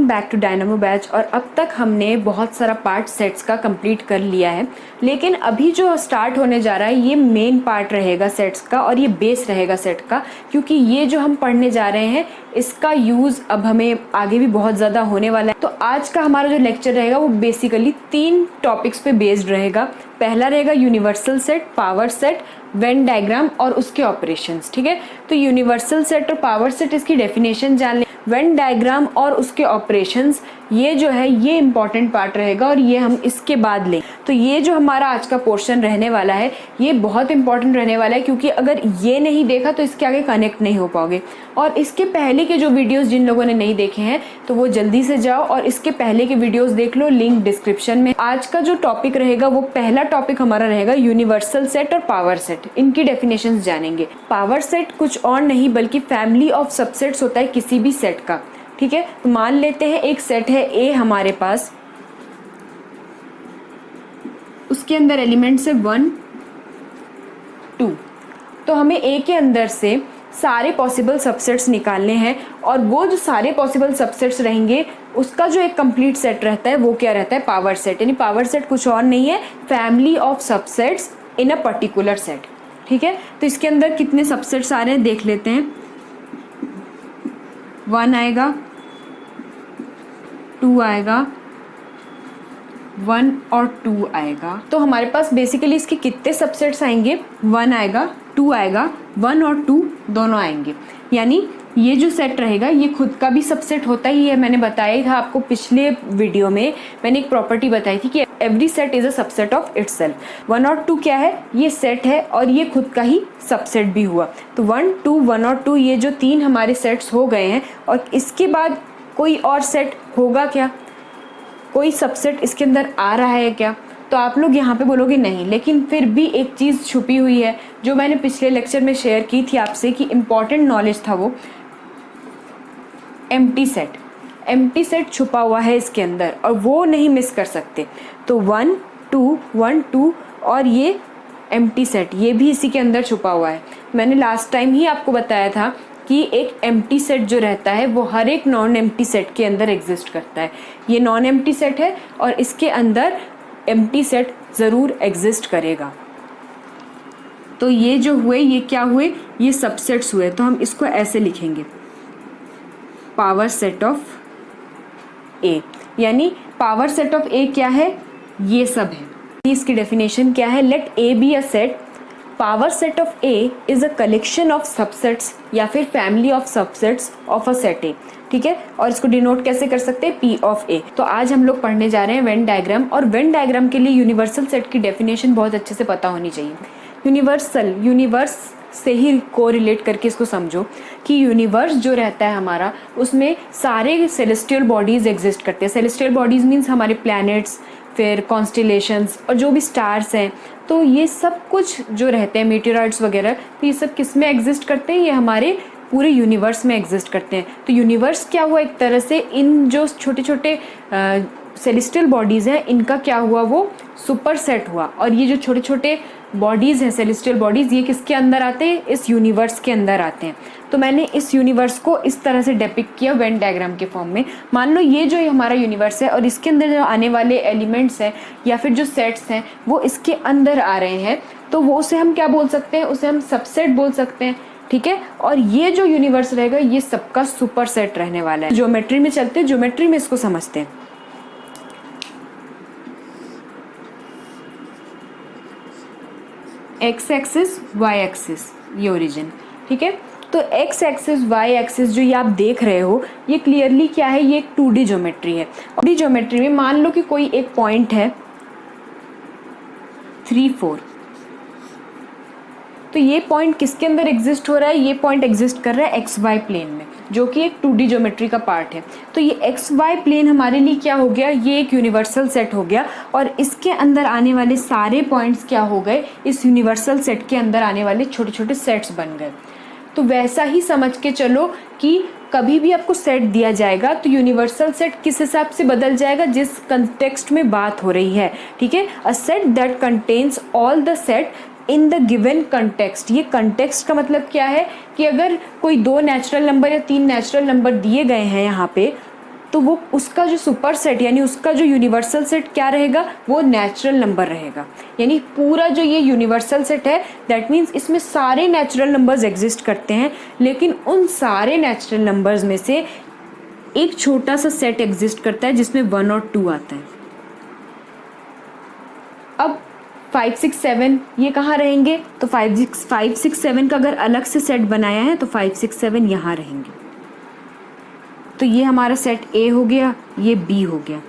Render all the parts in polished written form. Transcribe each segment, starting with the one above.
Welcome back to Dynamo batch. और अब तक हमने बहुत सारा पार्ट सेट्स का कंप्लीट कर लिया है, लेकिन अभी जो स्टार्ट होने जा रहा है ये मेन पार्ट रहेगा सेट्स का और ये बेस रहेगा सेट का, क्योंकि ये जो हम पढ़ने जा रहे हैं इसका यूज़ अब हमें आगे भी बहुत ज़्यादा होने वाला है। तो आज का हमारा जो लेक्चर रहेगा वो बेसिकली 3 टॉपिक्स पे बेस्ड रहेगा। पहला रहेगा universal set, power set, Venn diagram और उसके ऑपरेशंस। ठीक है, तो यूनिवर्सल सेट और पावर सेट इसकी डेफिनेशन जान लें, वेन डायग्राम और उसके ऑपरेशंस ये जो है ये इंपॉर्टेंट पार्ट रहेगा और ये हम इसके बाद लें। तो ये जो हमारा आज का पोर्शन रहने वाला है ये बहुत इंपॉर्टेंट रहने वाला है, क्योंकि अगर ये नहीं देखा तो इसके आगे कनेक्ट नहीं हो पाओगे। और इसके पहले के जो वीडियोस जिन लोगों ने नहीं देखे हैं तो वो जल्दी से जाओ और इसके पहले के वीडियोस देख लो, लिंक डिस्क्रिप्शन में। आज का जो टॉपिक रहेगा वो पहला टॉपिक हमारा रहेगा यूनिवर्सल सेट और पावर सेट, इनकी डेफिनेशंस जानेंगे। पावर सेट कुछ और नहीं बल्कि फैमिली ऑफ सबसेट्स होता है किसी भी सेट का। ठीक है, तो मान लेते हैं एक सेट है ए हमारे पास, उसके अंदर एलिमेंट्स है 1, 2। तो हमें ए के अंदर से सारे पॉसिबल सबसेट्स निकालने हैं और वो जो सारे पॉसिबल सबसेट्स रहेंगे उसका जो एक कंप्लीट सेट रहता है वो क्या रहता है, पावर सेट। यानी पावर सेट कुछ और नहीं है, family of subsets in a particular set. ठीक है, तो इसके अंदर कितने सबसेट्स आ रहे हैं देख लेते हैं। 1 आएगा, 2 आएगा, 1 और 2 आएगा। तो हमारे पास बेसिकली इसके कितने सबसेट्स आएंगे, 1 आएगा, 2 आएगा, 1 और 2 दोनों आएंगे। यानी ये जो सेट रहेगा ये खुद का भी सबसेट होता ही है। मैंने बताया ही था आपको पिछले वीडियो में, मैंने एक प्रॉपर्टी बताई थी कि every set is a subset of itself. 1 और 2 क्या है, ये सेट है और ये खुद का ही सबसेट भी हुआ। तो 1, 2, 1 और 2 ये जो 3 हमारे सेट्स हो गए हैं। और इसके बाद कोई और सेट होगा क्या, कोई सबसेट इसके अंदर आ रहा है क्या? तो आप लोग यहाँ पे बोलोगे नहीं, लेकिन फिर भी एक चीज़ छुपी हुई है जो मैंने पिछले लेक्चर में शेयर की थी आपसे कि इम्पॉर्टेंट नॉलेज था वो एम्प्टी सेट। एम्प्टी सेट छुपा हुआ है इसके अंदर और वो नहीं मिस कर सकते। तो 1, 2, 1, 2 और ये एम्प्टी सेट ये भी इसी के अंदर छुपा हुआ है। मैंने लास्ट टाइम ही आपको बताया था कि एक एम्प्टी सेट जो रहता है वो हर एक नॉन एम्प्टी सेट के अंदर एग्जिस्ट करता है। ये नॉन एम्प्टी सेट है और इसके अंदर एम्प्टी सेट ज़रूर एग्जिस्ट करेगा। तो ये जो हुए ये क्या हुए, ये सबसेट्स हुए। तो हम इसको ऐसे लिखेंगे, पावर सेट ऑफ ए। यानी पावर सेट ऑफ ए क्या है, ये सब है। इसकी डेफिनेशन क्या है, let A be a set. Power set of A is a collection of subsets या फिर family of subsets of a set A. ठीक है, और इसको डिनोट कैसे कर सकते हैं, पी ऑफ ए। तो आज हम लोग पढ़ने जा रहे हैं वेन डायग्राम, और वेन डायग्राम के लिए यूनिवर्सल सेट की डेफिनेशन बहुत अच्छे से पता होनी चाहिए। यूनिवर्स से ही को रिलेट करके इसको समझो कि यूनिवर्स जो रहता है हमारा उसमें सारे सेलेस्टियल बॉडीज एग्जिस्ट करते हैं। सेलेस्टियल बॉडीज मीन्स हमारे प्लैनेट्स, फिर कॉन्स्टिलेशंस और जो भी स्टार्स हैं। तो ये सब कुछ जो रहते हैं मेटेरॉइड्स वगैरह, तो ये सब किस में एग्जिस्ट करते हैं, ये हमारे पूरे यूनिवर्स में एग्जिस्ट करते हैं। तो यूनिवर्स क्या हुआ, एक तरह से इन जो छोटे छोटे सेलेस्टियल बॉडीज़ हैं इनका क्या हुआ, वो सुपर सेट हुआ। और ये जो छोटे छोटे बॉडीज़ हैं सेलेस्टियल बॉडीज़, ये किसके अंदर आते हैं, इस यूनिवर्स के अंदर आते हैं। तो मैंने इस यूनिवर्स को इस तरह से डेपिक्ट किया वेन डायग्राम के फॉर्म में। मान लो ये जो हमारा यूनिवर्स है और इसके अंदर जो आने वाले एलिमेंट्स हैं या फिर जो सेट्स हैं वो इसके अंदर आ रहे हैं, तो वो उसे हम क्या बोल सकते हैं, उसे हम सबसेट बोल सकते हैं। ठीक है, और ये जो यूनिवर्स रहेगा ये सबका सुपर सेट रहने वाला है। ज्योमेट्री में चलते हैं, ज्योमेट्री में इसको समझते हैं। एक्स एक्सिस, वाई एक्सिस, ये ओरिजिन। ठीक है, तो एक्स एक्सिस, वाई एक्सिस जो ये आप देख रहे हो ये क्लियरली क्या है, ये एक 2D ज्योमेट्री है। 2D ज्योमेट्री में मान लो कि कोई एक पॉइंट है 3, 4, तो ये पॉइंट किसके अंदर एग्जिस्ट हो रहा है, ये पॉइंट एग्जिस्ट कर रहा है एक्स वाई प्लेन में, जो कि एक 2D ज्योमेट्री का पार्ट है। तो ये एक्स वाई प्लेन हमारे लिए क्या हो गया, ये एक यूनिवर्सल सेट हो गया और इसके अंदर आने वाले सारे पॉइंट्स क्या हो गए, इस यूनिवर्सल सेट के अंदर आने वाले छोटे छोटे सेट्स बन गए। तो वैसा ही समझ के चलो कि कभी भी आपको सेट दिया जाएगा तो यूनिवर्सल सेट किस हिसाब से बदल जाएगा, जिस कंटेक्स्ट में बात हो रही है। ठीक है, a set that contains all the set in the given context. ये कंटेक्स्ट का मतलब क्या है कि अगर कोई 2 नेचुरल नंबर या 3 नेचुरल नंबर दिए गए हैं यहाँ पे तो वो उसका जो सुपर सेट यानी उसका जो यूनिवर्सल सेट क्या रहेगा, वो नेचुरल नंबर रहेगा। यानी पूरा जो ये यूनिवर्सल सेट है दैट मीन्स इसमें सारे नेचुरल नंबर्स एग्जिस्ट करते हैं, लेकिन उन सारे नेचुरल नंबर्स में से एक छोटा सा सेट एग्जिस्ट करता है जिसमें 1 और 2 आता है। अब 5, 6, 7 ये कहाँ रहेंगे, तो 5, 6, 7 का अगर अलग से सेट बनाया है तो 5, 6, 7 यहाँ रहेंगे। तो ये हमारा सेट ए हो गया, ये बी हो गया।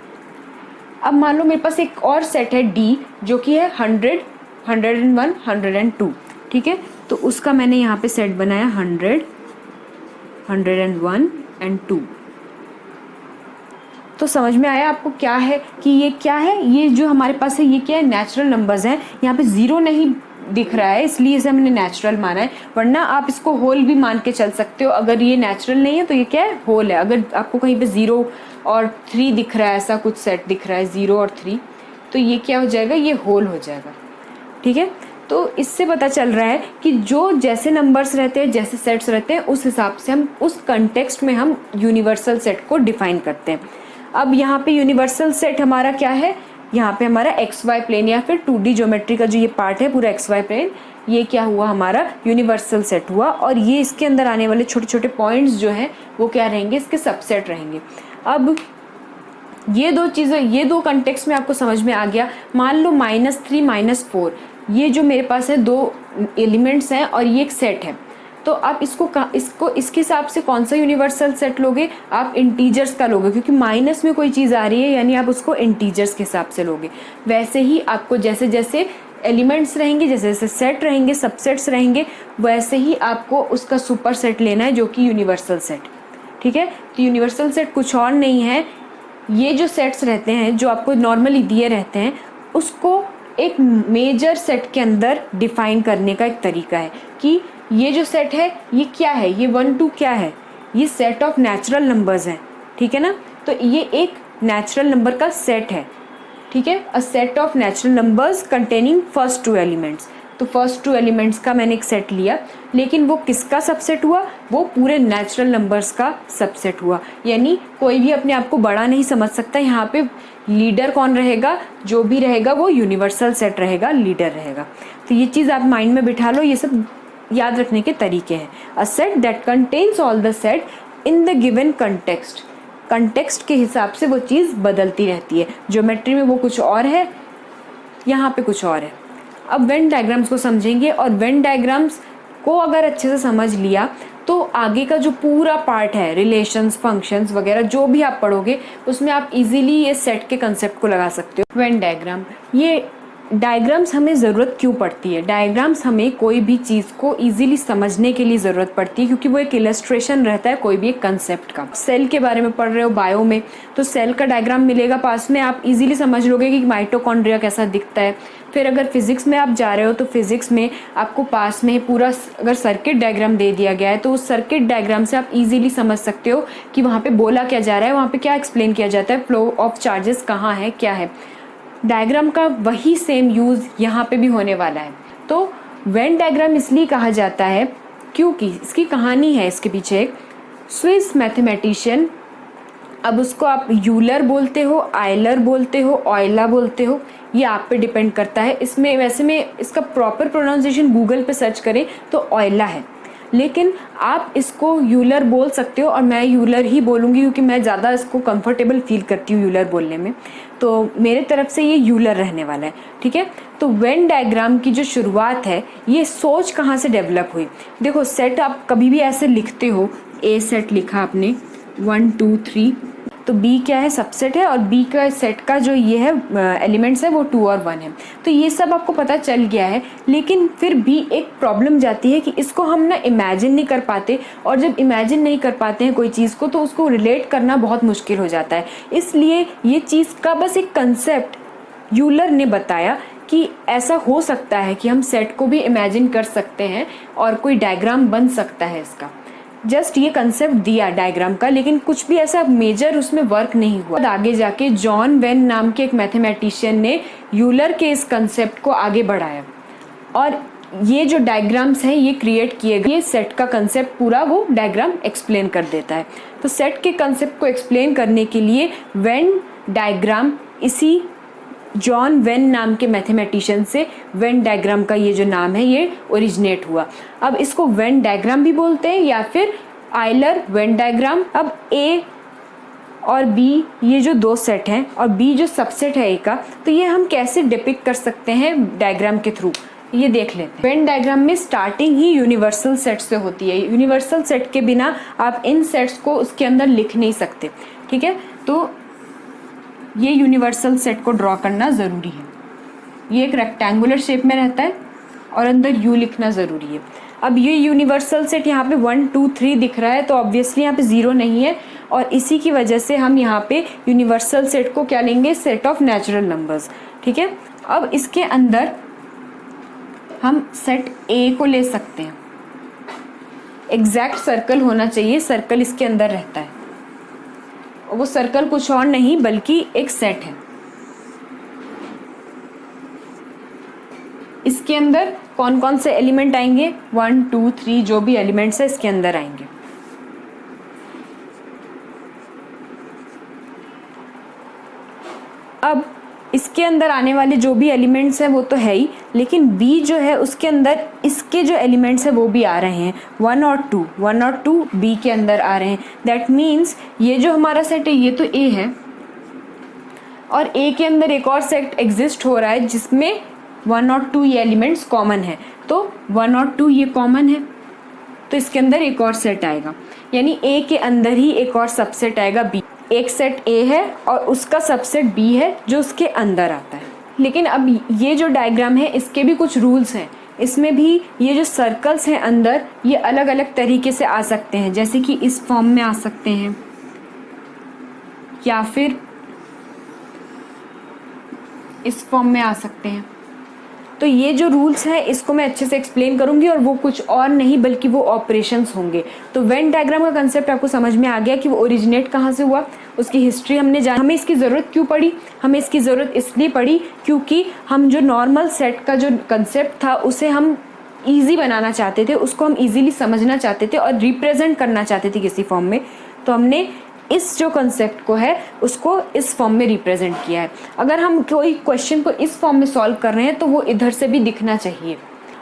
अब मान लो मेरे पास एक और सेट है डी जो कि है 100, 101, 102, ठीक है। तो उसका मैंने यहाँ पे सेट बनाया 100, 101 एंड 2। तो समझ में आया आपको क्या है कि ये क्या है, ये जो हमारे पास है ये क्या है, नेचुरल नंबर्स हैं। यहाँ पे ज़ीरो नहीं दिख रहा है इसलिए इसे हमने नेचुरल माना है, वरना आप इसको होल भी मान के चल सकते हो। अगर ये नेचुरल नहीं है तो ये क्या है, होल है। अगर आपको कहीं पे 0 और 3 दिख रहा है, ऐसा कुछ सेट दिख रहा है 0 और 3, तो ये क्या हो जाएगा, ये होल हो जाएगा, ठीक है। तो इससे पता चल रहा है कि जो जैसे नंबर्स रहते हैं, जैसे सेट्स रहते हैं, उस हिसाब से हम उस कंटेक्स्ट में हम यूनिवर्सल सेट को डिफाइन करते हैं। अब यहाँ पे यूनिवर्सल सेट हमारा क्या है, यहाँ पे हमारा XY प्लेन या फिर 2D ज्योमेट्री का जो ये पार्ट है पूरा XY प्लेन, ये क्या हुआ, हमारा यूनिवर्सल सेट हुआ। और ये इसके अंदर आने वाले छोटे छोटे पॉइंट्स जो हैं वो क्या रहेंगे, इसके सबसेट रहेंगे। अब ये दो चीज़ें, ये दो कंटेक्स्ट में आपको समझ में आ गया। मान लो -3, -4 ये जो मेरे पास है दो एलिमेंट्स हैं और ये एक सेट है, तो आप इसको इसके हिसाब से कौन सा यूनिवर्सल सेट लोगे, आप इंटीजर्स का लोगे, क्योंकि माइनस में कोई चीज़ आ रही है यानी आप उसको इंटीजर्स के हिसाब से लोगे। वैसे ही आपको जैसे जैसे एलिमेंट्स रहेंगे, जैसे जैसे सेट रहेंगे, सबसेट्स रहेंगे, वैसे ही आपको उसका सुपर सेट लेना है जो कि यूनिवर्सल सेट, ठीक है। तो यूनिवर्सल सेट कुछ और नहीं है, ये जो सेट्स रहते हैं जो आपको नॉर्मली दिए रहते हैं उसको एक मेजर सेट के अंदर डिफाइन करने का एक तरीका है कि ये जो सेट है ये क्या है, ये 1, 2 क्या है, ये सेट ऑफ नेचुरल नंबर्स हैं, ठीक है ना। तो ये एक नेचुरल नंबर का सेट है, ठीक है, अ set of natural numbers containing first 2 elements. तो फर्स्ट 2 एलिमेंट्स का मैंने एक सेट लिया, लेकिन वो किसका सबसेट हुआ, वो पूरे नेचुरल नंबर्स का सबसेट हुआ। यानी कोई भी अपने आप को बड़ा नहीं समझ सकता, यहाँ पे लीडर कौन रहेगा, जो भी रहेगा वो यूनिवर्सल सेट रहेगा, लीडर रहेगा। तो ये चीज़ आप माइंड में बिठा लो, ये सब याद रखने के तरीके हैं। A set that contains all the set in the given context, context के हिसाब से वो चीज़ बदलती रहती है। ज्योमेट्री में वो कुछ और है, यहाँ पे कुछ और है। अब वेन डायग्राम्स को समझेंगे, और वेन डायग्राम्स को अगर अच्छे से समझ लिया तो आगे का जो पूरा पार्ट है, रिलेशंस, फंक्शंस वगैरह जो भी आप पढ़ोगे उसमें आप इजीली ये सेट के कंसेप्ट को लगा सकते हो। वेन डायग्राम, ये डायग्राम्स हमें ज़रूरत क्यों पड़ती है, डायग्राम्स हमें कोई भी चीज़ को इजीली समझने के लिए ज़रूरत पड़ती है, क्योंकि वो एक इलस्ट्रेशन रहता है कोई भी एक कंसेप्ट का। सेल के बारे में पढ़ रहे हो बायो में, तो सेल का डायग्राम मिलेगा पास में, आप इजीली समझ लोगे कि माइटोकॉन्ड्रिया कैसा दिखता है। फिर अगर फिजिक्स में आप जा रहे हो तो फिजिक्स में आपको पास में पूरा अगर सर्किट डायग्राम दे दिया गया है तो उस सर्किट डायग्राम से आप इजीली समझ सकते हो कि वहाँ पे बोला क्या जा रहा है, वहाँ पे क्या एक्सप्लेन किया जाता है, फ्लो ऑफ चार्जेस कहाँ है, क्या है। डायग्राम का वही सेम यूज़ यहाँ पे भी होने वाला है। तो वेन डायग्राम इसलिए कहा जाता है क्योंकि इसकी कहानी है, इसके पीछे एक स्विस मैथमेटिशियन, अब उसको आप यूलर बोलते हो, आयलर बोलते हो, ऑयला बोलते हो, ये आप पे डिपेंड करता है। इसमें वैसे में इसका प्रॉपर प्रोनाउंसिएशन गूगल पे सर्च करें तो ऑयला है, लेकिन आप इसको यूलर बोल सकते हो और मैं यूलर ही बोलूँगी क्योंकि मैं ज़्यादा इसको कंफर्टेबल फील करती हूँ यूलर बोलने में, तो मेरे तरफ से ये यूलर रहने वाला है, ठीक है। तो वेन डायग्राम की जो शुरुआत है, ये सोच कहाँ से डेवलप हुई। देखो सेट आप कभी भी ऐसे लिखते हो, ए सेट लिखा आपने 1, 2, 3, तो बी क्या है, सबसेट है, और बी का सेट का जो ये है एलिमेंट्स है वो 2 और 1 है। तो ये सब आपको पता चल गया है, लेकिन फिर भी एक प्रॉब्लम जाती है कि इसको हम ना इमेजिन नहीं कर पाते, और जब इमेजिन नहीं कर पाते हैं कोई चीज़ को तो उसको रिलेट करना बहुत मुश्किल हो जाता है। इसलिए ये चीज़ का बस एक कंसेप्ट यूलर ने बताया कि ऐसा हो सकता है कि हम सेट को भी इमेजिन कर सकते हैं और कोई डायग्राम बन सकता है इसका। जस्ट ये कंसेप्ट दिया डायग्राम का, लेकिन कुछ भी ऐसा मेजर उसमें वर्क नहीं हुआ। आगे जाके जॉन वेन नाम के एक मैथमेटिशियन ने यूलर के इस कंसेप्ट को आगे बढ़ाया, और ये जो डायग्राम्स हैं ये क्रिएट किए गए, ये सेट का कंसेप्ट पूरा वो डायग्राम एक्सप्लेन कर देता है। तो सेट के कंसेप्ट को एक्सप्लेन करने के लिए वेन डायग्राम, इसी जॉन वेन नाम के मैथमेटिशियन से वेन डायग्राम का ये जो नाम है ये ओरिजिनेट हुआ। अब इसको वेन डायग्राम भी बोलते हैं या फिर आयलर वेन डायग्राम। अब ए और बी ये जो दो सेट हैं और बी जो सबसेट है ए का, तो ये हम कैसे डिपिक्ट कर सकते हैं डायग्राम के थ्रू, ये देख लेते हैं। वेन डायग्राम में स्टार्टिंग ही यूनिवर्सल सेट से होती है। यूनिवर्सल सेट के बिना आप इन सेट्स को उसके अंदर लिख नहीं सकते, ठीक है। तो ये यूनिवर्सल सेट को ड्रॉ करना ज़रूरी है। ये एक रेक्टेंगुलर शेप में रहता है और अंदर यू लिखना ज़रूरी है। अब ये यूनिवर्सल सेट यहाँ पे 1 2 3 दिख रहा है, तो ऑब्वियसली यहाँ पे 0 नहीं है, और इसी की वजह से हम यहाँ पे यूनिवर्सल सेट को क्या लेंगे, सेट ऑफ नेचुरल नंबर्स, ठीक है। अब इसके अंदर हम सेट ए को ले सकते हैं। एग्जैक्ट सर्कल होना चाहिए, सर्कल इसके अंदर रहता है, और वो सर्कल कुछ और नहीं बल्कि एक सेट है। इसके अंदर कौन कौन से एलिमेंट आएंगे, 1 2 3 जो भी एलिमेंट्स है इसके अंदर आएंगे। अब इसके अंदर आने वाले जो भी एलिमेंट्स हैं वो तो है ही, लेकिन बी जो है उसके अंदर इसके जो एलिमेंट्स हैं वो भी आ रहे हैं, 1 और 2 बी के अंदर आ रहे हैं। दैट मीन्स ये जो हमारा सेट है ये तो ए है, और ए के अंदर एक और सेट एग्जिस्ट हो रहा है जिसमें 1 और 2 ये एलिमेंट्स कॉमन है। तो 1 और 2 ये कॉमन है, तो इसके अंदर एक और सेट आएगा, यानी ए के अंदर ही एक और सबसेट आएगा बी। एक सेट ए है और उसका सबसेट बी है जो उसके अंदर आता है। लेकिन अब ये जो डायग्राम है इसके भी कुछ रूल्स हैं। इसमें भी ये जो सर्कल्स हैं अंदर ये अलग अलग तरीके से आ सकते हैं, जैसे कि इस फॉर्म में आ सकते हैं या फिर इस फॉर्म में आ सकते हैं। तो ये जो रूल्स हैं इसको मैं अच्छे से एक्सप्लेन करूंगी, और वो कुछ और नहीं बल्कि वो ऑपरेशंस होंगे। तो वेन डायग्राम का कंसेप्ट आपको समझ में आ गया कि वो ओरिजिनेट कहाँ से हुआ, उसकी हिस्ट्री हमने जाना। हमें इसकी ज़रूरत क्यों पड़ी, हमें इसकी ज़रूरत इसलिए पड़ी क्योंकि हम जो नॉर्मल सेट का जो कंसेप्ट था उसे हम ईजी बनाना चाहते थे, उसको हम ईजीली समझना चाहते थे और रिप्रेजेंट करना चाहते थे किसी फॉर्म में। तो हमने इस जो कंसेप्ट को है उसको इस फॉर्म में रिप्रेजेंट किया है। अगर हम कोई क्वेश्चन को इस फॉर्म में सॉल्व कर रहे हैं तो वो इधर से भी दिखना चाहिए।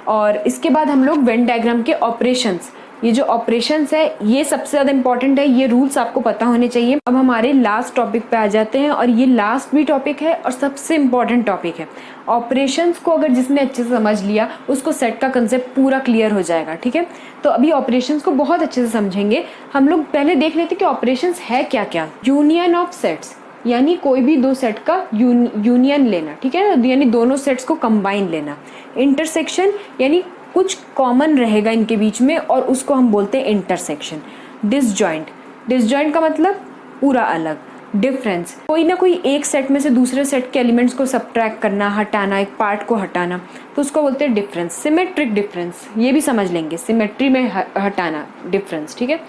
और इसके बाद हम लोग वेन डायग्राम के ऑपरेशंस, ये जो ऑपरेशंस है ये सबसे ज़्यादा इंपॉर्टेंट है, ये रूल्स आपको पता होने चाहिए। अब हमारे लास्ट टॉपिक पे आ जाते हैं, और ये लास्ट भी टॉपिक है और सबसे इम्पॉर्टेंट टॉपिक है। ऑपरेशंस को अगर जिसने अच्छे से समझ लिया उसको सेट का कंसेप्ट पूरा क्लियर हो जाएगा, ठीक है। तो अभी ऑपरेशंस को बहुत अच्छे से समझेंगे। हम लोग पहले देख लेते हैं कि ऑपरेशंस है क्या क्या। यूनियन ऑफ सेट्स, यानी कोई भी दो सेट का यूनियन लेना, ठीक है, यानी दोनों सेट्स को कंबाइन लेना। इंटरसेक्शन, यानी कुछ कॉमन रहेगा इनके बीच में और उसको हम बोलते हैं इंटरसेक्शन। डिसजॉइंट, डिसजॉइंट का मतलब पूरा अलग। डिफरेंस, कोई ना कोई एक सेट में से दूसरे सेट के एलिमेंट्स को सब्ट्रैक्ट करना, हटाना, एक पार्ट को हटाना, तो उसको बोलते हैं डिफरेंस। सिमेट्रिक डिफरेंस, ये भी समझ लेंगे, सिमेट्री में हटाना डिफरेंस, ठीक है।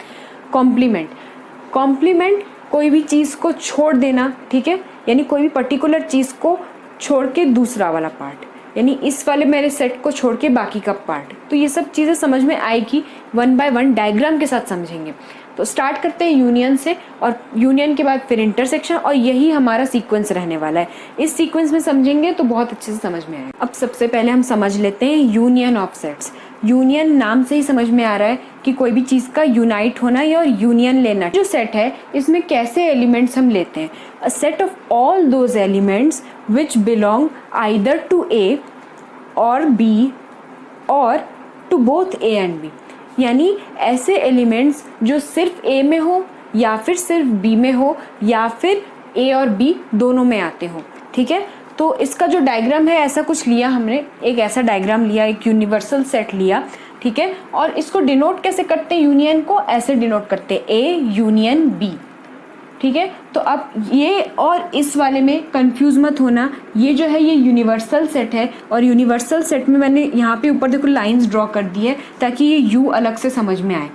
कॉम्प्लीमेंट, कॉम्प्लीमेंट कोई भी चीज़ को छोड़ देना, ठीक है, यानी कोई भी पर्टिकुलर चीज़ को छोड़ के दूसरा वाला पार्ट, यानी इस वाले मेरे सेट को छोड़ के बाकी का पार्ट। तो ये सब चीज़ें समझ में आएगी, 1 बाय 1 डायग्राम के साथ समझेंगे। तो स्टार्ट करते हैं यूनियन से, और यूनियन के बाद फिर इंटरसेक्शन, और यही हमारा सीक्वेंस रहने वाला है। इस सीक्वेंस में समझेंगे तो बहुत अच्छे से समझ में आएगा। अब सबसे पहले हम समझ लेते हैं यूनियन ऑफ सेट्स। यूनियन नाम से ही समझ में आ रहा है कि कोई भी चीज़ का यूनाइट होना या यूनियन लेना। जो सेट है इसमें कैसे एलिमेंट्स हम लेते हैं, a set of all those elements which belong either to A or B or to both A and B, यानी ऐसे एलिमेंट्स जो सिर्फ ए में हो या फिर सिर्फ बी में हो या फिर ए और बी दोनों में आते हो, ठीक है। तो इसका जो डायग्राम है ऐसा कुछ लिया हमने, एक ऐसा डायग्राम लिया, एक यूनिवर्सल सेट लिया, ठीक है। और इसको डिनोट कैसे करते हैं, यूनियन को ऐसे डिनोट करते हैं, ए यूनियन बी, ठीक है। तो अब ये और इस वाले में कंफ्यूज मत होना, ये जो है ये यूनिवर्सल सेट है, और यूनिवर्सल सेट में मैंने यहाँ पे ऊपर देखो लाइंस ड्रॉ कर दी है ताकि ये यू अलग से समझ में आए।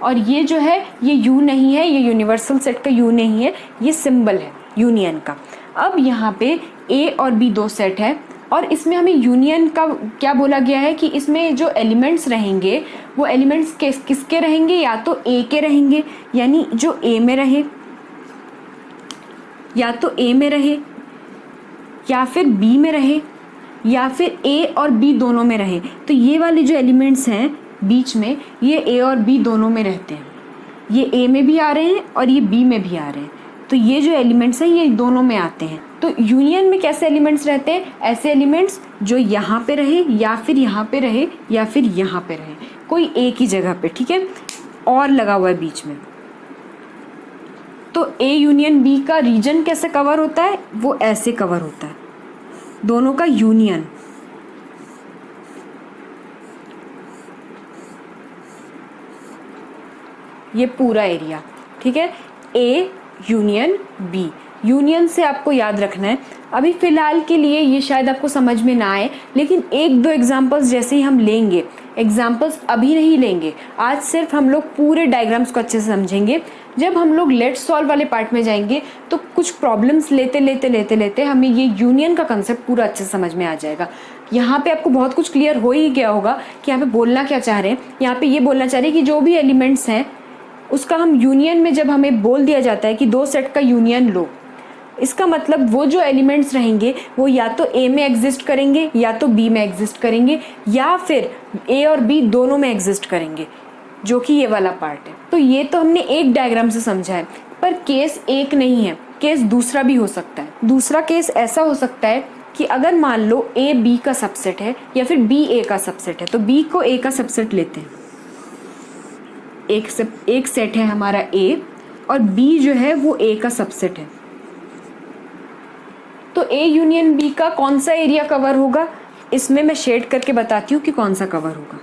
और ये जो है ये यू नहीं है, ये यूनिवर्सल सेट का यू नहीं है, ये सिंबल है यूनियन का। अब यहाँ पे ए और बी दो सेट है और इसमें हमें यूनियन का क्या बोला गया है कि इसमें जो एलिमेंट्स रहेंगे वो एलिमेंट्स किसके रहेंगे, या तो ए के रहेंगे, यानी जो ए में रहे, या तो ए में रहे, या फिर बी में रहे, या फिर ए और बी दोनों में रहे। तो ये वाले जो एलिमेंट्स हैं बीच में, ये ए और बी दोनों में रहते हैं, ये ए में भी आ रहे हैं और ये बी में भी आ रहे हैं। तो ये जो एलिमेंट्स हैं ये दोनों में आते हैं। तो यूनियन में कैसे एलिमेंट्स रहते हैं, ऐसे एलिमेंट्स जो यहाँ पे रहे, या फिर यहाँ पे रहे, या फिर यहाँ पे रहे, कोई एक ही जगह पे, ठीक है, और लगा हुआ है बीच में। तो ए यूनियन बी का रीजन कैसे कवर होता है, वो ऐसे कवर होता है, दोनों का यूनियन। ये पूरा एरिया, ठीक है, ए यूनियन बी। यूनियन से आपको याद रखना है। अभी फ़िलहाल के लिए ये शायद आपको समझ में ना आए, लेकिन एक दो एग्जांपल्स जैसे ही हम लेंगे, एग्जांपल्स अभी नहीं लेंगे, आज सिर्फ हम लोग पूरे डायग्राम्स को अच्छे से समझेंगे। जब हम लोग लेट्स सॉल्व वाले पार्ट में जाएंगे तो कुछ प्रॉब्लम्स लेते लेते लेते लेते हमें ये यूनियन का कंसेप्ट पूरा अच्छे से समझ में आ जाएगा। यहाँ पे आपको बहुत कुछ क्लियर हो ही गया होगा कि यहाँ पे बोलना क्या चाह रहे हैं। यहाँ पे ये बोलना चाह रहे हैं कि जो भी एलिमेंट्स हैं उसका हम यूनियन में, जब हमें बोल दिया जाता है कि दो सेट का यूनियन लो, इसका मतलब वो जो एलिमेंट्स रहेंगे वो या तो ए में एग्जिस्ट करेंगे, या तो बी में एग्जिस्ट करेंगे, या फिर ए और बी दोनों में एग्जिस्ट करेंगे, जो कि ये वाला पार्ट है। तो ये तो हमने एक डायग्राम से समझा है, पर केस एक नहीं है, केस दूसरा भी हो सकता है। दूसरा केस ऐसा हो सकता है कि अगर मान लो ए बी का सबसेट है या फिर बी ए का सबसेट है, तो बी को ए का सबसेट लेते हैं। एक सेट है हमारा ए और बी जो है वो ए का सबसेट है। तो ए यूनियन बी का कौन सा एरिया कवर होगा, इसमें मैं शेड करके बताती हूँ कि कौन सा कवर होगा।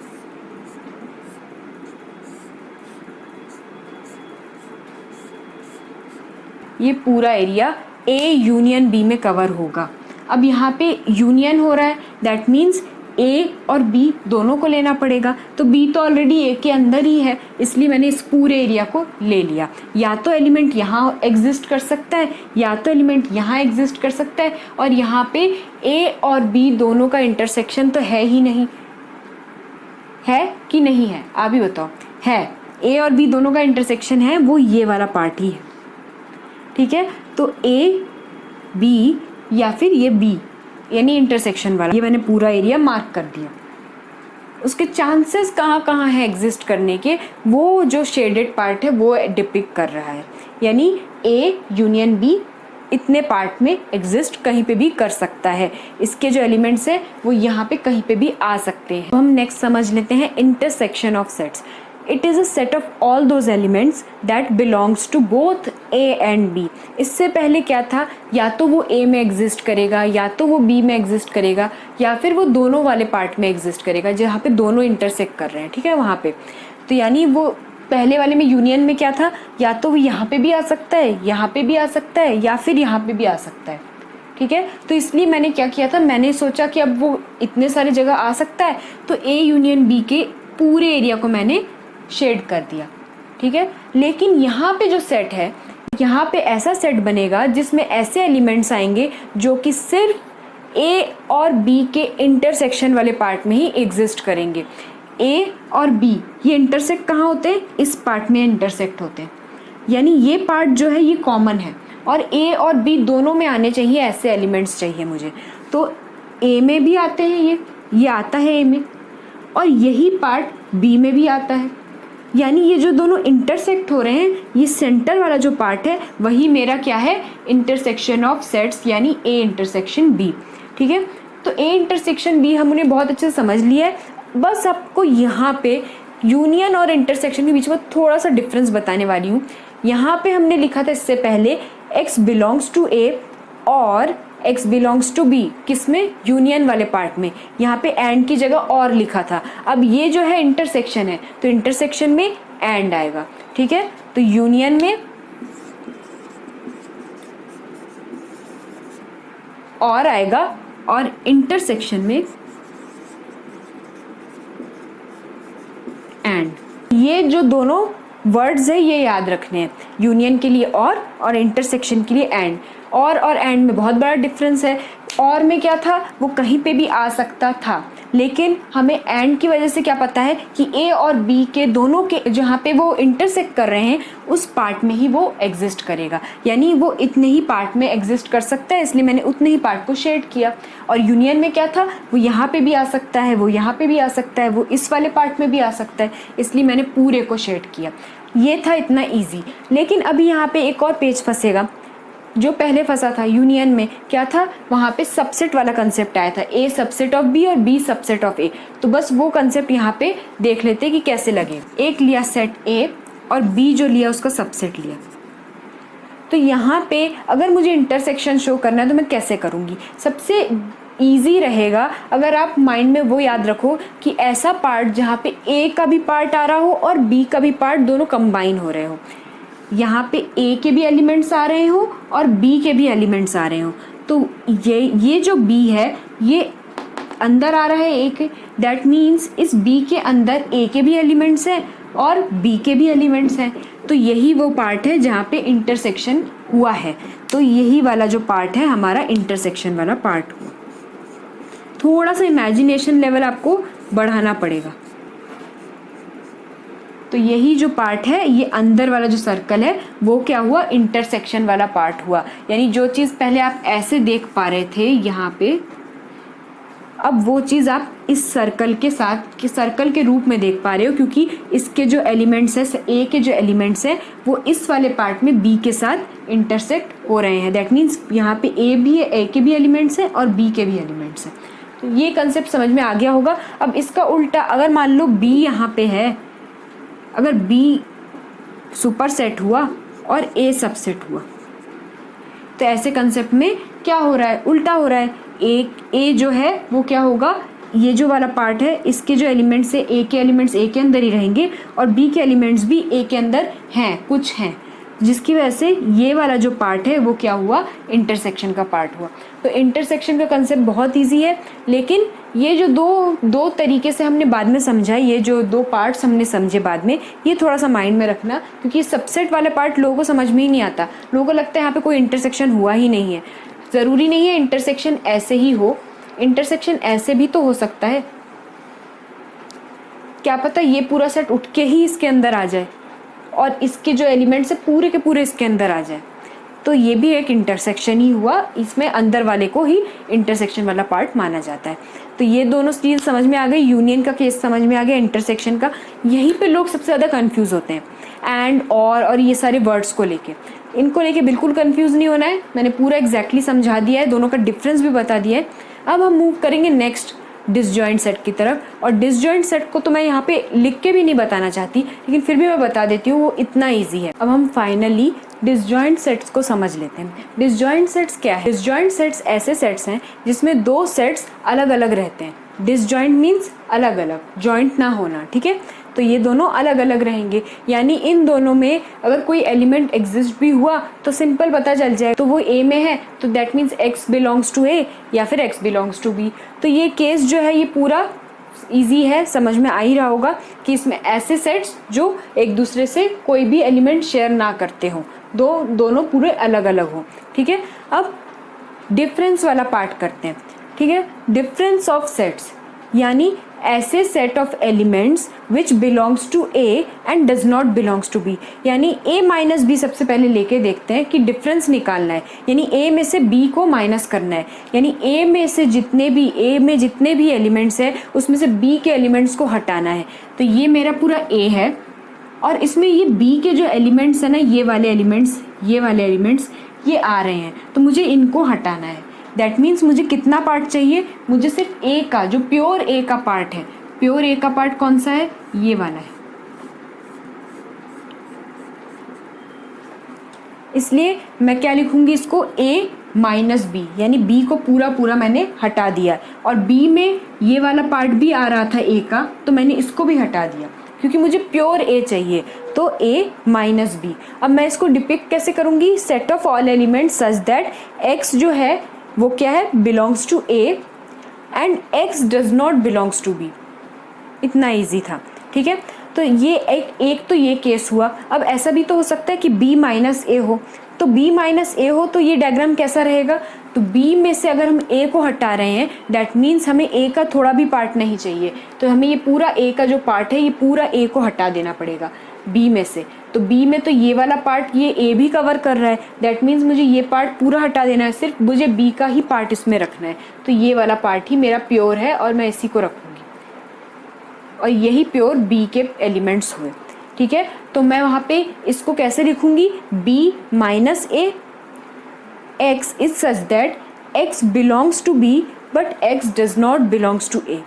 ये पूरा एरिया ए यूनियन बी में कवर होगा। अब यहाँ पे यूनियन हो रहा है, that means A or B दोनों को लेना पड़ेगा। तो बी तो ऑलरेडी ए के अंदर ही है, इसलिए मैंने इस पूरे एरिया को ले लिया। या तो एलिमेंट यहाँ एग्जिस्ट कर सकता है, या तो एलिमेंट यहाँ एग्जिस्ट कर सकता है, और यहाँ पे ए और बी दोनों का इंटरसेक्शन तो है ही नहीं, है कि नहीं है, आप ही बताओ। है, ए और बी दोनों का इंटरसेक्शन है, वो ये वाला पार्ट ही है, ठीक है। तो ए बी या फिर ये बी यानी इंटरसेक्शन वाला, ये मैंने पूरा एरिया मार्क कर दिया। उसके चांसेस कहाँ कहाँ है एग्जिस्ट करने के, वो जो शेडेड पार्ट है वो डिपिक्ट कर रहा है। यानी ए यूनियन बी इतने पार्ट में एग्जिस्ट कहीं पे भी कर सकता है। इसके जो एलिमेंट्स हैं वो यहाँ पे कहीं पे भी आ सकते हैं। तो हम नेक्स्ट समझ लेते हैं intersection of sets. It is a set of all those elements that belongs to both A and B. इससे पहले क्या था, या तो वो ए में एग्जिस्ट करेगा, या तो वो बी में एग्जिस्ट करेगा, या फिर वो दोनों वाले पार्ट में एग्जिस्ट करेगा जहाँ पे दोनों इंटरसेक्ट कर रहे हैं, ठीक है, वहाँ पे। तो यानी वो पहले वाले में यूनियन में क्या था, या तो वो यहाँ पे भी आ सकता है, यहाँ पे भी आ सकता है, या फिर यहाँ पे भी आ सकता है, ठीक है। तो इसलिए मैंने क्या किया था, मैंने सोचा कि अब वो इतने सारी जगह आ सकता है, तो ए यूनियन बी के पूरे एरिया को मैंने शेड कर दिया, ठीक है। लेकिन यहाँ पे जो सेट है, यहाँ पे ऐसा सेट बनेगा जिसमें ऐसे एलिमेंट्स आएंगे जो कि सिर्फ ए और बी के इंटरसेक्शन वाले पार्ट में ही एग्जिस्ट करेंगे। ए और बी ये इंटरसेक्ट कहाँ होते हैं, इस पार्ट में इंटरसेक्ट होते हैं। यानी ये पार्ट जो है ये कॉमन है, और ए और बी दोनों में आने चाहिए ऐसे एलिमेंट्स चाहिए मुझे। तो ए में भी आते हैं, ये आता है ए में, और यही पार्ट बी में भी आता है। यानी ये जो दोनों इंटरसेक्ट हो रहे हैं, ये सेंटर वाला जो पार्ट है वही मेरा क्या है, इंटरसेक्शन ऑफ सेट्स, यानी ए इंटरसेक्शन बी, ठीक है। तो ए इंटरसेक्शन बी हमने बहुत अच्छे से समझ लिया है। बस आपको यहाँ पे यूनियन और इंटरसेक्शन के बीच में थोड़ा सा डिफरेंस बताने वाली हूँ। यहाँ पे हमने लिखा था इससे पहले x बिलोंग्स टू ए और x बिलोंग्स टू बी, किसमें, यूनियन वाले पार्ट में। यहाँ पे एंड की जगह और लिखा था। अब ये जो है इंटरसेक्शन है, तो इंटरसेक्शन में एंड आएगा, ठीक है। तो यूनियन में और आएगा, और इंटरसेक्शन में एंड। ये जो दोनों वर्ड्स है ये याद रखने हैं, यूनियन के लिए और इंटरसेक्शन के लिए एंड। और एंड में बहुत बड़ा डिफरेंस है। और में क्या था, वो कहीं पे भी आ सकता था, लेकिन हमें एंड की वजह से क्या पता है कि ए और बी के दोनों के जहाँ पे वो इंटरसेक्ट कर रहे हैं उस पार्ट में ही वो एग्जिस्ट करेगा, यानी वो इतने ही पार्ट में एग्जिस्ट कर सकता है, इसलिए मैंने उतने ही पार्ट को शेड किया। और यूनियन में क्या था, वो यहाँ पे भी आ सकता है, वो यहाँ पे भी आ सकता है, वो इस वाले पार्ट में भी आ सकता है, इसलिए मैंने पूरे को शेड किया। ये था इतना ईजी। लेकिन अभी यहाँ पे एक और पेज फंसेगा। जो पहले फंसा था यूनियन में, क्या था, वहाँ पे सबसेट वाला कंसेप्ट आया था, ए सबसेट ऑफ बी और बी सबसेट ऑफ ए। तो बस वो कंसेप्ट यहाँ पे देख लेते कि कैसे लगे। एक लिया सेट ए और बी जो लिया उसका सबसेट लिया। तो यहाँ पे अगर मुझे इंटरसेक्शन शो करना है तो मैं कैसे करूँगी? सबसे ईजी रहेगा अगर आप माइंड में वो याद रखो कि ऐसा पार्ट जहाँ पे ए का भी पार्ट आ रहा हो और बी का भी पार्ट दोनों कंबाइन हो रहे हो। यहाँ पे ए के भी एलिमेंट्स आ रहे हो और बी के भी एलिमेंट्स आ रहे हो। तो ये जो बी है ये अंदर आ रहा है ए के, दैट मीन्स इस बी के अंदर ए के भी एलिमेंट्स हैं और बी के भी एलिमेंट्स हैं। तो यही वो पार्ट है जहाँ पे इंटरसेक्शन हुआ है। तो यही वाला जो पार्ट है हमारा इंटरसेक्शन वाला पार्ट हुआ। थोड़ा सा इमेजिनेशन लेवल आपको बढ़ाना पड़ेगा। तो यही जो पार्ट है, ये अंदर वाला जो सर्कल है वो क्या हुआ, इंटरसेक्शन वाला पार्ट हुआ। यानी जो चीज़ पहले आप ऐसे देख पा रहे थे यहाँ पे, अब वो चीज़ आप इस सर्कल के साथ सर्कल के रूप में देख पा रहे हो, क्योंकि इसके जो एलिमेंट्स है, ए के जो एलिमेंट्स हैं वो इस वाले पार्ट में बी के साथ इंटरसेक्ट हो रहे हैं। दैट मीन्स यहाँ पे ए भी है, ए के भी एलिमेंट्स हैं और बी के भी एलिमेंट्स हैं। तो ये कंसेप्ट समझ में आ गया होगा। अब इसका उल्टा, अगर मान लो बी यहाँ पे है, अगर बी सुपर सेट हुआ और ए सबसेट हुआ, तो ऐसे कंसेप्ट में क्या हो रहा है, उल्टा हो रहा है। ए जो है वो क्या होगा, ये जो वाला पार्ट है इसके जो एलिमेंट्स है, ए के एलिमेंट्स ए के अंदर ही रहेंगे और बी के एलिमेंट्स भी ए के अंदर हैं, कुछ हैं, जिसकी वजह से ये वाला जो पार्ट है वो क्या हुआ, इंटरसेक्शन का पार्ट हुआ। तो इंटरसेक्शन का कंसेप्ट बहुत इजी है, लेकिन ये जो दो तरीके से हमने बाद में समझा, ये जो दो पार्ट्स हमने समझे बाद में, ये थोड़ा सा माइंड में रखना, क्योंकि सबसेट वाला पार्ट लोगों को समझ में ही नहीं आता। लोगों को लगता है यहाँ पे कोई इंटरसेक्शन हुआ ही नहीं है। ज़रूरी नहीं है इंटरसेक्शन ऐसे ही हो, इंटरसेक्शन ऐसे भी तो हो सकता है। क्या पता ये पूरा सेट उठ के ही इसके अंदर आ जाए और इसके जो एलिमेंट्स है पूरे के पूरे इसके अंदर आ जाए, तो ये भी एक इंटरसेक्शन ही हुआ। इसमें अंदर वाले को ही इंटरसेक्शन वाला पार्ट माना जाता है। तो ये दोनों चीज़ समझ में आ गई, यूनियन का केस समझ में आ गया, इंटरसेक्शन का। यहीं पे लोग सबसे ज़्यादा कंफ्यूज होते हैं, एंड और ये सारे वर्ड्स को लेके। इनको लेके बिल्कुल कंफ्यूज नहीं होना है, मैंने पूरा एग्जैक्टली समझा दिया है, दोनों का डिफरेंस भी बता दिया है। अब हम मूव करेंगे नेक्स्ट डिसजॉइंट सेट की तरफ। और डिसजॉइंट सेट को तो मैं यहाँ पे लिख के भी नहीं बताना चाहती, लेकिन फिर भी मैं बता देती हूँ, वो इतना ईजी है। अब हम फाइनली डिसजॉइंट सेट्स को समझ लेते हैं। डिसजॉइंट सेट्स क्या है? डिसजॉइंट सेट्स ऐसे सेट्स हैं जिसमें दो सेट्स अलग अलग रहते हैं। डिसजॉइंट मीन्स अलग अलग, जॉइंट ना होना, ठीक है। तो ये दोनों अलग अलग रहेंगे, यानी इन दोनों में अगर कोई एलिमेंट एग्जिस्ट भी हुआ तो सिंपल पता चल जाए, तो वो ए में है तो that means X belongs to A या फिर एक्स बिलोंग्स टू बी। तो ये केस जो है ये पूरा इजी है, समझ में आ ही रहा होगा कि इसमें ऐसे सेट्स जो एक दूसरे से कोई भी एलिमेंट शेयर ना करते हो, दोनों पूरे अलग अलग हो, ठीक है। अब डिफरेंस वाला पार्ट करते हैं, ठीक है। डिफरेंस ऑफ सेट्स यानी ऐसे set of elements which belongs to A and does not belongs to B. यानी ए माइनस बी सबसे पहले लेके देखते हैं कि डिफरेंस निकालना है, यानी ए में से बी को माइनस करना है, यानी ए में जितने भी एलिमेंट्स हैं उसमें से बी के एलिमेंट्स को हटाना है। तो ये मेरा पूरा ए है और इसमें ये बी के जो एलिमेंट्स हैं ना, ये वाले एलिमेंट्स ये आ रहे हैं, तो मुझे इनको हटाना है। दैट मीन्स मुझे कितना पार्ट चाहिए, मुझे सिर्फ ए का, जो प्योर ए का पार्ट है। प्योर ए का पार्ट कौन सा है? ये वाला है। इसलिए मैं क्या लिखूंगी इसको, ए माइनस बी, यानी बी को पूरा मैंने हटा दिया और बी में ये वाला पार्ट भी आ रहा था ए का, तो मैंने इसको भी हटा दिया क्योंकि मुझे प्योर ए चाहिए। तो ए माइनस बी। अब मैं इसको डिपिक्ट कैसे करूंगी? Set of all elements such that X जो है वो क्या है, belongs to A and X does not belongs to B. इतना इजी था, ठीक है। तो ये एक तो ये केस हुआ। अब ऐसा भी तो हो सकता है कि b माइनस ए हो, तो b माइनस ए हो तो ये डायग्राम कैसा रहेगा, तो B में से अगर हम A को हटा रहे हैं दैट मीन्स हमें A का थोड़ा भी पार्ट नहीं चाहिए, तो हमें ये पूरा A का जो पार्ट है ये पूरा A को हटा देना पड़ेगा B में से। तो B में तो ये वाला पार्ट ये A भी कवर कर रहा है, दैट मीन्स मुझे ये पार्ट पूरा हटा देना है, सिर्फ मुझे B का ही पार्ट इसमें रखना है। तो ये वाला पार्ट ही मेरा प्योर है और मैं इसी को रखूँगी, और यही प्योर B के एलिमेंट्स हुए। ठीक है, तो मैं वहाँ पे इसको कैसे लिखूँगी, B minus A, x is such that x belongs to B but x does not belongs to A,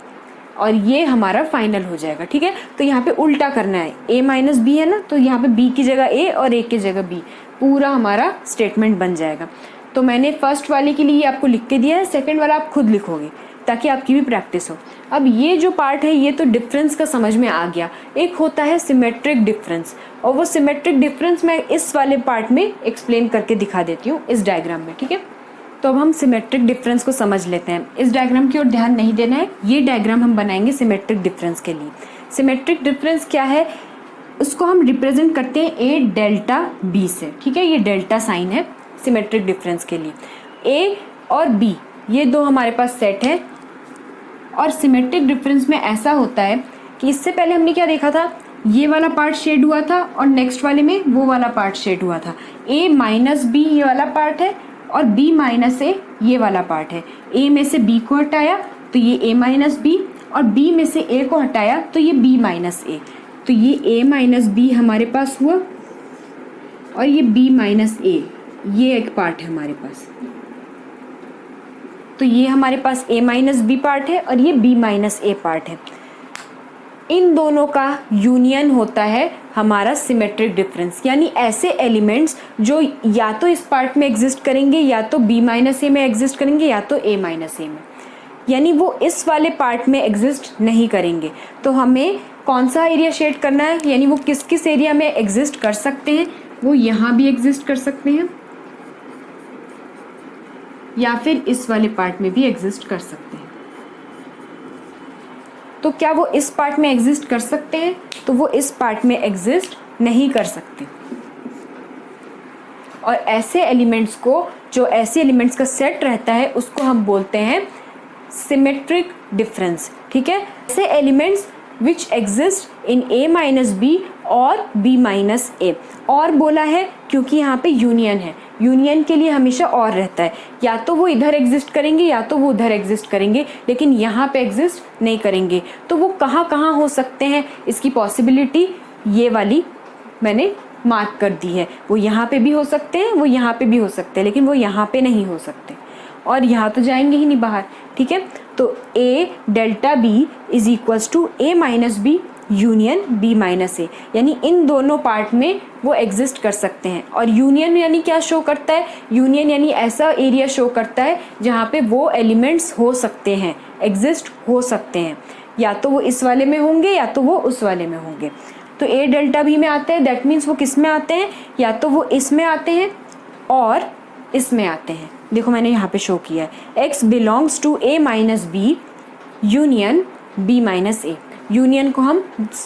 और ये हमारा फाइनल हो जाएगा। ठीक है, तो यहाँ पे उल्टा करना है, A माइनस बी है ना, तो यहाँ पे B की जगह A और A की जगह B, पूरा हमारा स्टेटमेंट बन जाएगा। तो मैंने फर्स्ट वाले के लिए आपको लिख के दिया है, सेकंड वाला आप खुद लिखोगे ताकि आपकी भी प्रैक्टिस हो। अब ये जो पार्ट है ये तो डिफरेंस का समझ में आ गया। एक होता है सिमेट्रिक डिफरेंस, और वो सिमेट्रिक डिफरेंस मैं इस वाले पार्ट में एक्सप्लेन करके दिखा देती हूँ इस डायग्राम में। ठीक है, तो अब हम सिमेट्रिक डिफरेंस को समझ लेते हैं। इस डायग्राम की ओर ध्यान नहीं देना है, ये डायग्राम हम बनाएंगे सिमेट्रिक डिफरेंस के लिए। सिमेट्रिक डिफरेंस क्या है, उसको हम रिप्रेजेंट करते हैं ए डेल्टा बी से। ठीक है, ये डेल्टा साइन है सिमेट्रिक डिफरेंस के लिए। ए और बी ये दो हमारे पास सेट है, और सिमेट्रिक डिफरेंस में ऐसा होता है कि इससे पहले हमने क्या देखा था, ये वाला पार्ट शेड हुआ था और नेक्स्ट वाले में वो वाला पार्ट शेड हुआ था। a माइनस बी ये वाला पार्ट है और b माइनस ए ये वाला पार्ट है। a में से b को हटाया तो ये a माइनस बी, और b में से a को हटाया तो ये b माइनस ए। तो ये a माइनस बी हमारे पास हुआ, और ये b माइनस ए ये एक पार्ट है हमारे पास। तो ये हमारे पास a माइनस बी पार्ट है और ये b माइनस ए पार्ट है। इन दोनों का यूनियन होता है हमारा सिमेट्रिक डिफरेंस, यानी ऐसे एलिमेंट्स जो या तो इस पार्ट में एग्जिस्ट करेंगे, या तो b माइनस ए में एग्जिस्ट करेंगे, या तो a माइनस ए में, यानी वो इस वाले पार्ट में एग्जिस्ट नहीं करेंगे। तो हमें कौन सा एरिया शेड करना है, यानी वो किस किस एरिया में एग्जिस्ट कर सकते हैं, वो यहाँ भी एग्जिस्ट कर सकते हैं या फिर इस वाले पार्ट में भी एग्जिस्ट कर सकते हैं। तो क्या वो इस पार्ट में एग्जिस्ट कर सकते हैं, तो वो इस पार्ट में एग्जिस्ट नहीं कर सकते। और ऐसे एलिमेंट्स को, जो ऐसे एलिमेंट्स का सेट रहता है, उसको हम बोलते हैं सिमेट्रिक डिफरेंस। ठीक है, ऐसे elements which exist in a minus B और b माइनस ए। और बोला है क्योंकि यहाँ पे यूनियन है, यूनियन के लिए हमेशा और रहता है, या तो वो इधर एग्जिस्ट करेंगे या तो वो उधर एग्जिस्ट करेंगे, लेकिन यहाँ पे एग्जिस्ट नहीं करेंगे। तो वो कहाँ कहाँ हो सकते हैं, इसकी पॉसिबिलिटी ये वाली मैंने मार्क कर दी है। वो यहाँ पे भी हो सकते हैं, वो यहाँ पे भी हो सकते हैं, लेकिन वो यहाँ पे नहीं हो सकते, और यहाँ तो जाएंगे ही नहीं बाहर। ठीक है, तो a delta b is equals to a minus B union b minus A, यानी इन दोनों पार्ट में वो एग्जिस्ट कर सकते हैं। और यूनियन यानी क्या शो करता है, यूनियन यानी ऐसा एरिया शो करता है जहाँ पे वो एलिमेंट्स हो सकते हैं, एग्जिस्ट हो सकते हैं, या तो वो इस वाले में होंगे या तो वो उस वाले में होंगे। तो a डेल्टा b में आते हैं, दैट मीन्स वो किस में आते हैं, या तो वो इसमें आते हैं और इसमें आते हैं। देखो मैंने यहाँ पे शो किया है, x belongs to a minus B union b minus A. Union को हम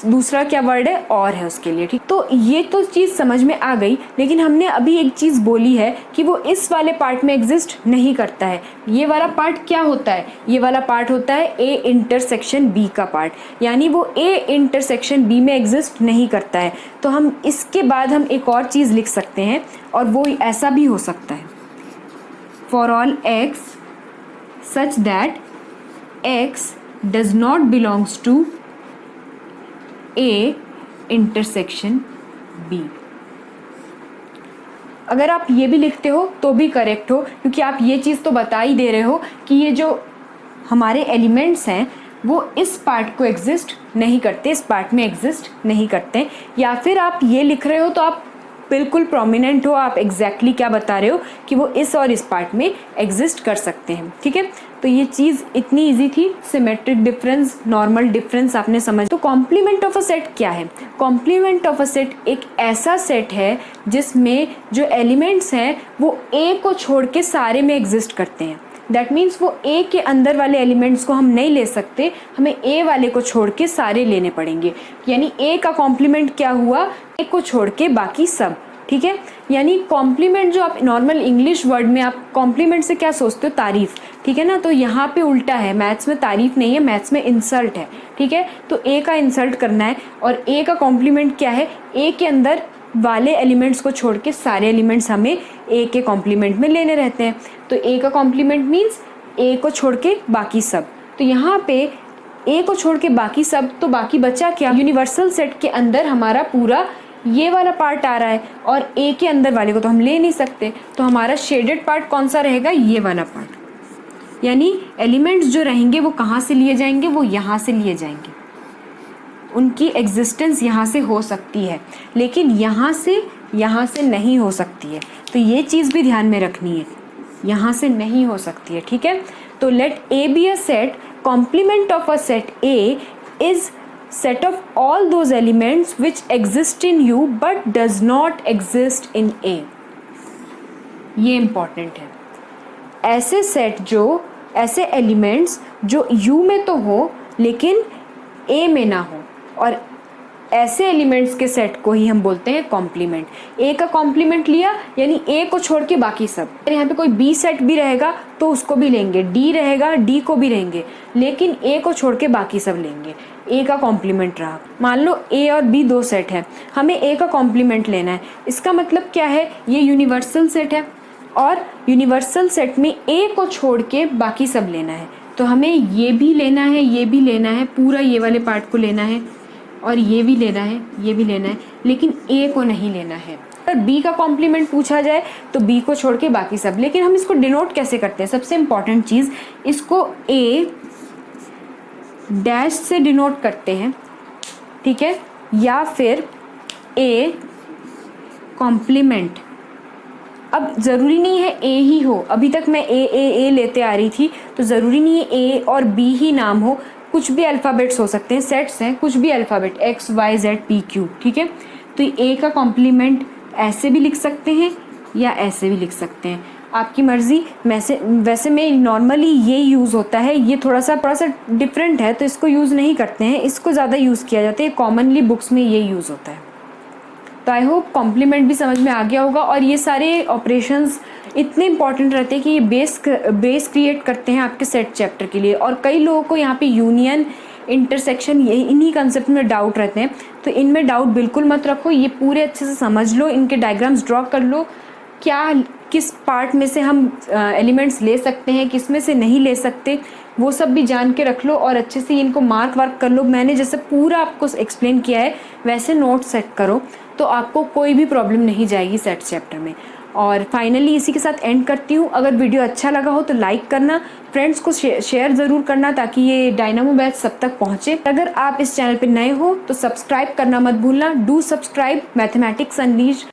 दूसरा क्या वर्ड है, और है उसके लिए। ठीक, तो ये तो चीज़ समझ में आ गई, लेकिन हमने अभी एक चीज़ बोली है कि वो इस वाले पार्ट में एग्जिस्ट नहीं करता है। ये वाला पार्ट क्या होता है, ये वाला पार्ट होता है a इंटरसेक्शन b का पार्ट, यानी वो a इंटरसेक्शन b में एग्जिस्ट नहीं करता है। तो हम इसके बाद हम एक और चीज़ लिख सकते हैं, और वो ऐसा भी हो सकता है, for all x such that x does not belongs to A intersection B। अगर आप ये भी लिखते हो तो भी करेक्ट हो, क्योंकि आप ये चीज़ तो बता ही दे रहे हो कि ये जो हमारे एलिमेंट्स हैं वो इस पार्ट को एग्जिस्ट नहीं करते, इस पार्ट में एग्जिस्ट नहीं करते। या फिर आप ये लिख रहे हो तो आप बिल्कुल प्रोमिनेंट हो, आप एग्जैक्टली क्या बता रहे हो कि वो इस और इस पार्ट में एग्जिस्ट कर सकते हैं। ठीक है, तो ये चीज़ इतनी इजी थी। सिमेट्रिक डिफरेंस, नॉर्मल डिफरेंस आपने समझ। तो कॉम्प्लीमेंट ऑफ अ सेट क्या है, कॉम्प्लीमेंट ऑफ अ सेट एक ऐसा सेट है जिसमें जो एलिमेंट्स हैं वो ए को छोड़ के सारे में एग्जिस्ट करते हैं। दैट मीन्स वो ए के अंदर वाले एलिमेंट्स को हम नहीं ले सकते, हमें ए वाले को छोड़ के सारे लेने पड़ेंगे। यानी ए का कॉम्प्लीमेंट क्या हुआ, ए को छोड़ के बाकी सब। ठीक है। यानी कॉम्प्लीमेंट जो आप नॉर्मल इंग्लिश वर्ड में आप कॉम्प्लीमेंट से क्या सोचते हो, तारीफ, ठीक है ना। तो यहाँ पे उल्टा है, मैथ्स में तारीफ नहीं है, मैथ्स में इंसल्ट है, ठीक है। तो ए का इंसल्ट करना है और ए का कॉम्प्लीमेंट क्या है, ए के अंदर वाले एलिमेंट्स को छोड़ के सारे एलिमेंट्स हमें ए के कॉम्प्लीमेंट में लेने रहते हैं। तो ए का कॉम्प्लीमेंट मीन्स ए को छोड़ के बाकी सब। तो यहाँ पे ए को छोड़ के बाकी सब, तो बाकी बचा क्या, यूनिवर्सल सेट के अंदर हमारा पूरा ये वाला पार्ट आ रहा है और ए के अंदर वाले को तो हम ले नहीं सकते। तो हमारा शेडेड पार्ट कौन सा रहेगा, ये वाला पार्ट। यानी एलिमेंट्स जो रहेंगे वो कहाँ से लिए जाएंगे, वो यहाँ से लिए जाएंगे। उनकी एग्जिस्टेंस यहाँ से हो सकती है लेकिन यहाँ से नहीं हो सकती है। तो ये चीज़ भी ध्यान में रखनी है, यहाँ से नहीं हो सकती है, ठीक है। तो let A be a set, complement of a set A is set of all those elements which exist in U but does not exist in A। ये इम्पॉर्टेंट है। ऐसे सेट जो, ऐसे एलिमेंट्स जो U में तो हो लेकिन A में ना हो, और ऐसे एलिमेंट्स के सेट को ही हम बोलते हैं कॉम्प्लीमेंट। ए का कॉम्प्लीमेंट लिया यानी ए को छोड़ के बाकी सब। यहाँ पे कोई बी सेट भी रहेगा तो उसको भी लेंगे, डी रहेगा डी को भी लेंगे, लेकिन ए को छोड़ के बाकी सब लेंगे। ए का कॉम्प्लीमेंट रहा। मान लो ए और बी दो सेट है, हमें ए का कॉम्प्लीमेंट लेना है। इसका मतलब क्या है, ये यूनिवर्सल सेट है और यूनिवर्सल सेट में ए को छोड़ के बाकी सब लेना है। तो हमें ये भी लेना है, ये भी लेना है, पूरा ये वाले पार्ट को लेना है और ये भी लेना है, ये भी लेना है, लेकिन ए को नहीं लेना है। अगर बी का कॉम्प्लीमेंट पूछा जाए तो बी को छोड़ के बाकी सब। लेकिन हम इसको डिनोट कैसे करते हैं, सबसे इम्पॉर्टेंट चीज़, इसको ए डैश से डिनोट करते हैं, ठीक है, या फिर ए कॉम्प्लीमेंट। अब ज़रूरी नहीं है ए ही हो, अभी तक मैं ए लेते आ रही थी, तो ज़रूरी नहीं है ए और बी ही नाम हो, कुछ भी अल्फ़ाबेट्स हो सकते हैं, सेट्स हैं, कुछ भी alphabet X Y Z P Q, ठीक है। तो ए का कॉम्प्लीमेंट ऐसे भी लिख सकते हैं या ऐसे भी लिख सकते हैं, आपकी मर्ज़ी। वैसे में नॉर्मली ये यूज़ होता है, ये थोड़ा सा डिफरेंट है तो इसको यूज़ नहीं करते हैं, इसको ज़्यादा यूज़ किया जाता है, कॉमनली बुक्स में ये यूज़ होता है। तो आई होप कॉम्प्लीमेंट भी समझ में आ गया होगा। और ये सारे ऑपरेशंस इतने इंपॉर्टेंट रहते हैं कि ये बेस क्रिएट करते हैं आपके सेट चैप्टर के लिए। और कई लोगों को यहाँ पे यूनियन, इंटरसेक्शन, ये इन्हीं कंसेप्ट में डाउट रहते हैं, तो इनमें डाउट बिल्कुल मत रखो, ये पूरे अच्छे से समझ लो, इनके डायग्राम्स ड्रॉ कर लो, क्या किस पार्ट में से हम एलिमेंट्स ले सकते हैं, किस में से नहीं ले सकते, वो सब भी जान के रख लो और अच्छे से इनको मार्क वार्क कर लो। मैंने जैसे पूरा आपको एक्सप्लेन किया है वैसे नोट सेट करो, तो आपको कोई भी प्रॉब्लम नहीं जाएगी सेट चैप्टर में। और फाइनली इसी के साथ एंड करती हूँ। अगर वीडियो अच्छा लगा हो तो लाइक करना, फ्रेंड्स को शेयर ज़रूर करना ताकि ये डायनामो बैच सब तक पहुँचे। अगर आप इस चैनल पे नए हो तो सब्सक्राइब करना मत भूलना। Do subscribe mathematics अनलीज्ड।